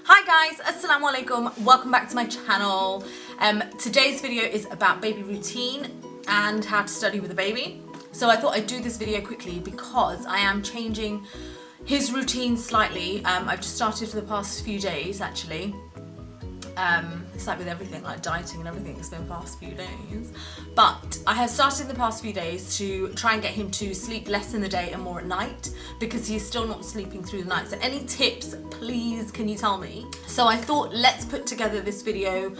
Hi guys, assalamu alaikum, welcome back to my channel. Today's video is about baby routine and how to study with a baby. So I thought I'd do this video quickly because I am changing his routine slightly. I've just started for the past few days actually. It's like with everything, like dieting and everything, it's been the past few days. But I have started in the past few days to try and get him to sleep less in the day and more at night because he's still not sleeping through the night. So any tips, please, can you tell me? So I thought let's put together this video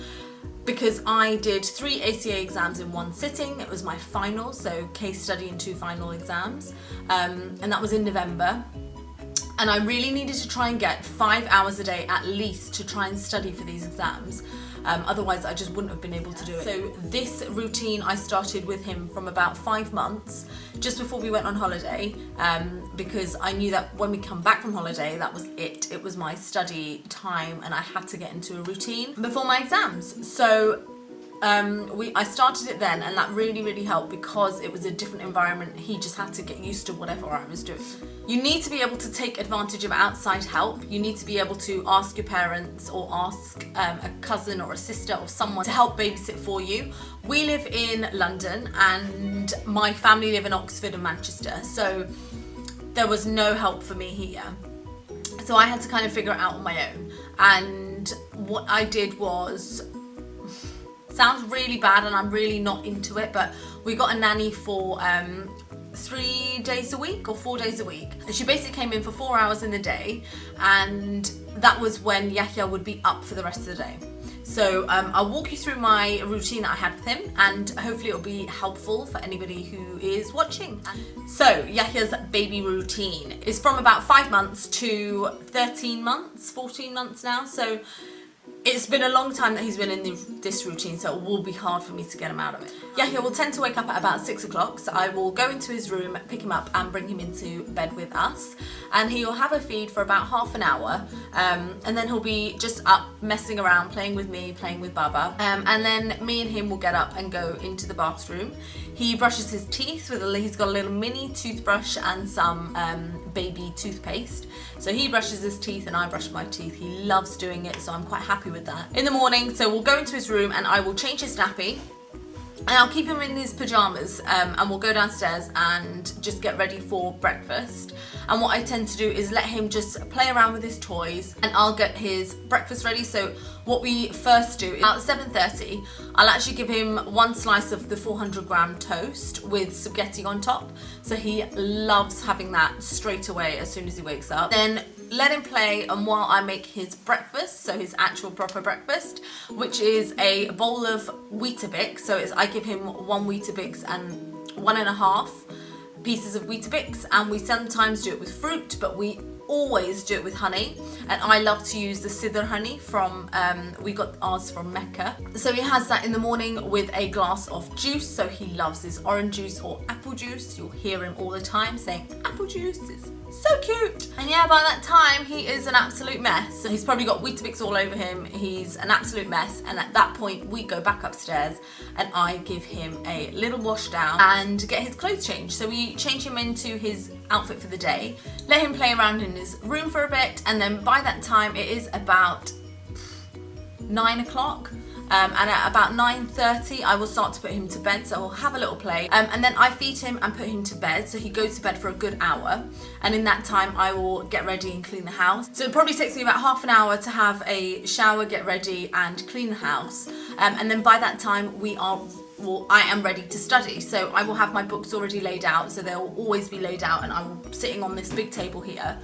because I did 3 ACA exams in one sitting. It was my final, so case study and 2 final exams. And that was in November. And I really needed to try and get 5 hours a day at least to try and study for these exams. Otherwise I just wouldn't have been able to do it. So this routine I started with him from about 5 months, just before we went on holiday, because I knew that when we come back from holiday, that was it. It was my study time and I had to get into a routine before my exams. So I started it then, and that really helped because it was a different environment. He just had to get used to whatever I was doing. You need to be able to take advantage of outside help. You need to be able to ask your parents or ask a cousin or a sister or someone to help babysit for you. We live in London and my family live in Oxford and Manchester, so there was no help for me here. So I had to kind of figure it out on my own, and what I did was, sounds really bad and I'm really not into it, but we got a nanny for 3 days a week or 4 days a week. And she basically came in for 4 hours in the day, and that was when Yahya would be up for the rest of the day. So I'll walk you through my routine that I had with him, and hopefully it'll be helpful for anybody who is watching. So Yahya's baby routine is from about 5 months to 13 months, 14 months now. So it's been a long time that he's been in this routine, so it will be hard for me to get him out of it. Yahya will tend to wake up at about 6 o'clock, so I will go into his room, pick him up and bring him into bed with us. And he will have a feed for about half an hour, and then he'll be just up messing around, playing with me, playing with Baba. And then me and him will get up and go into the bathroom. He brushes his teeth with he's got a little mini toothbrush and some baby toothpaste. So he brushes his teeth and I brush my teeth. He loves doing it, so I'm quite happy with that. In the morning, so we'll go into his room and I will change his nappy. And I'll keep him in his pajamas, and we'll go downstairs and just get ready for breakfast. And what I tend to do is let him just play around with his toys and I'll get his breakfast ready. So what we first do is about 7:30, I'll actually give him 1 slice of the 400-gram toast with spaghetti on top. So he loves having that straight away as soon as he wakes up. Then let him play, and while I make his breakfast, so his actual proper breakfast, which is a bowl of Weetabix. So I give him 1 Weetabix and 1.5 pieces of Weetabix, and we sometimes do it with fruit, but we always do it with honey. And I love to use the Sidr honey from, we got ours from Mecca. So he has that in the morning with a glass of juice. So he loves his orange juice or apple juice. You'll hear him all the time saying apple juice. It's so cute. And yeah, by that time he is an absolute mess. So he's probably got Weetabix all over him. He's an absolute mess. And at that point we go back upstairs and I give him a little wash down and get his clothes changed. So we change him into his outfit for the day, let him play around in his room for a bit, and then by that time it is about 9 o'clock. And at about 9:30 I will start to put him to bed, so he'll have a little play, and then I feed him and put him to bed. So he goes to bed for a good hour, and in that time I will get ready and clean the house. So it probably takes me about half an hour to have a shower, get ready and clean the house, and then by that time I am ready to study. So I will have my books already laid out, so they'll always be laid out, and I'm sitting on this big table here,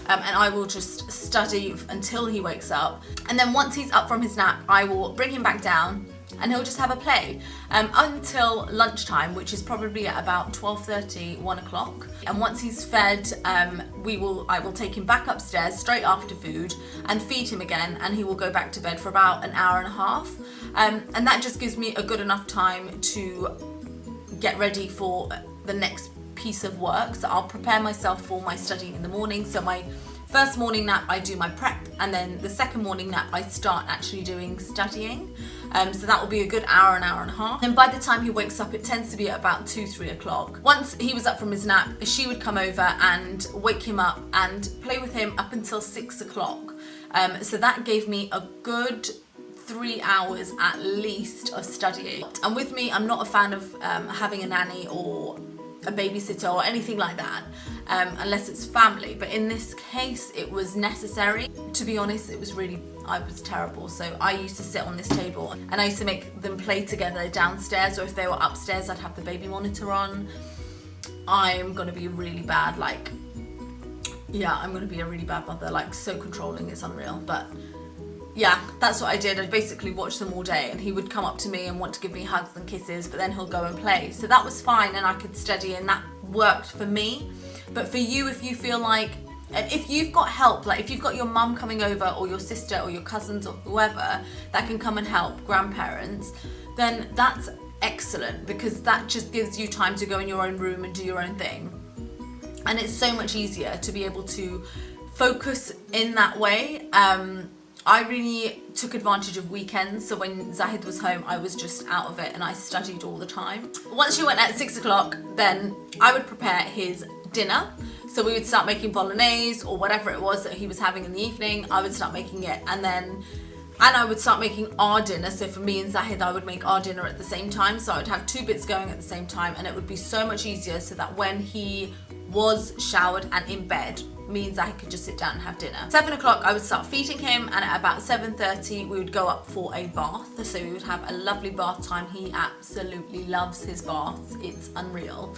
and I will just study until he wakes up. And then once he's up from his nap, I will bring him back down and he'll just have a play until lunchtime, which is probably at about 12:30, 1 o'clock. And once he's fed, I will take him back upstairs straight after food and feed him again, and he will go back to bed for about an hour and a half. And that just gives me a good enough time to get ready for the next piece of work. So I'll prepare myself for my studying in the morning. So my first morning nap I do my prep, and then the second morning nap I start actually doing studying. So that will be a good hour and a half. And by the time he wakes up, it tends to be at about 2-3 o'clock. Once he was up from his nap, she would come over and wake him up and play with him up until 6 o'clock. So that gave me a good 3 hours at least of studying. And with me, I'm not a fan of having a nanny or a babysitter or anything like that, unless it's family. But in this case, it was necessary. To be honest, I was terrible. So I used to sit on this table and I used to make them play together downstairs, or if they were upstairs, I'd have the baby monitor on. I'm gonna be really bad, I'm gonna be a really bad mother, so controlling, it's unreal. But yeah, that's what I did. I'd basically watch them all day, and he would come up to me and want to give me hugs and kisses, but then he'll go and play. So that was fine, and I could study, and that worked for me. But for you, if you feel like, if you've got help, if you've got your mum coming over, or your sister, or your cousins, or whoever that can come and help, grandparents, then that's excellent, because that just gives you time to go in your own room and do your own thing. And it's so much easier to be able to focus in that way. I really took advantage of weekends, so when Zahid was home, I was just out of it and I studied all the time. Once you went at 6 o'clock, then I would prepare his dinner. So we would start making bolognese or whatever it was that he was having in the evening. I would start making it, and I would start making our dinner. So for me and Zahid, I would make our dinner at the same time. So I would have 2 bits going at the same time, and it would be so much easier, so that when he was showered and in bed, me and Zahid could just sit down and have dinner. 7 o'clock, I would start feeding him, and at about 7:30, we would go up for a bath. So we would have a lovely bath time. He absolutely loves his baths. It's unreal.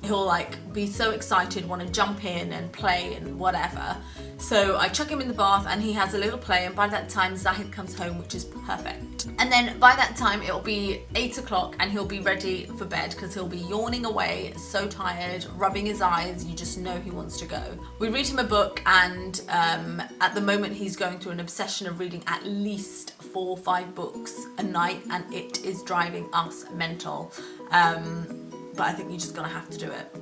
He'll be so excited, want to jump in and play and whatever. So I chuck him in the bath and he has a little play, and by that time Zahid comes home, which is perfect. And then by that time it'll be 8 o'clock and he'll be ready for bed, because he'll be yawning away, so tired, rubbing his eyes, you just know he wants to go. We read him a book, and at the moment he's going through an obsession of reading at least 4 or 5 books a night, and it is driving us mental. But I think you're just gonna have to do it.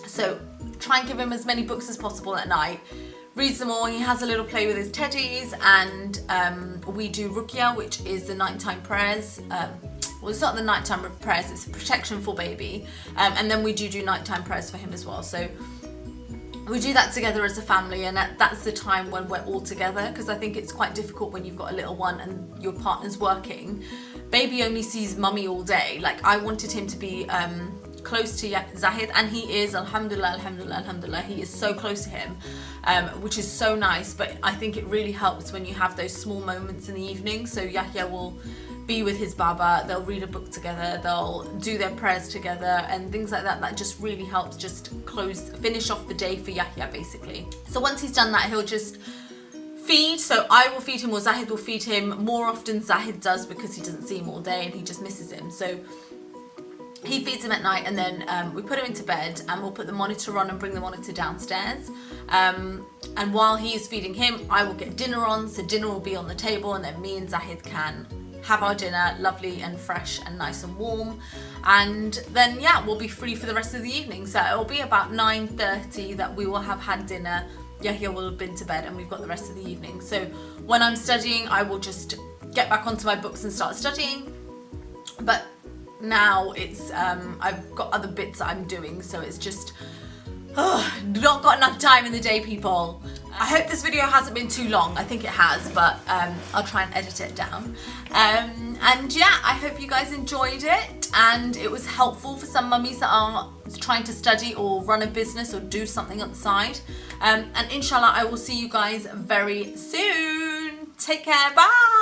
So try and give him as many books as possible at night. Reads them all. He has a little play with his teddies, and we do ruqya, which is the nighttime prayers. Well, it's not the nighttime prayers, it's protection for baby. And then we do nighttime prayers for him as well. So we do that together as a family, and that's the time when we're all together, because I think it's quite difficult when you've got a little one and your partner's working. Baby only sees mummy all day. I wanted him to be close to Zahid, and he is, alhamdulillah, alhamdulillah, alhamdulillah, he is so close to him, which is so nice. But I think it really helps when you have those small moments in the evening. So Yahya will be with his baba, they'll read a book together, they'll do their prayers together and things like that. That just really helps just finish off the day for Yahya, basically. So once he's done that, he'll just feed. So I will feed him, or Zahid will feed him. More often Zahid does, because he doesn't see him all day and he just misses him. So he feeds him at night, and then we put him into bed, and we'll put the monitor on and bring the monitor downstairs. And while he is feeding him, I will get dinner on. So dinner will be on the table, and then me and Zahid can have our dinner lovely and fresh and nice and warm. And then we'll be free for the rest of the evening. So it'll be about 9:30 that we will have had dinner. Yahya will have been to bed, and we've got the rest of the evening. So when I'm studying, I will just get back onto my books and start studying. But now it's I've got other bits that I'm doing, so it's just not got enough time in the day, people. I hope this video hasn't been too long. I think it has, but I'll try and edit it down. And I hope you guys enjoyed it, and it was helpful for some mummies that are trying to study or run a business or do something on the side. And inshallah, I will see you guys very soon. Take care, bye.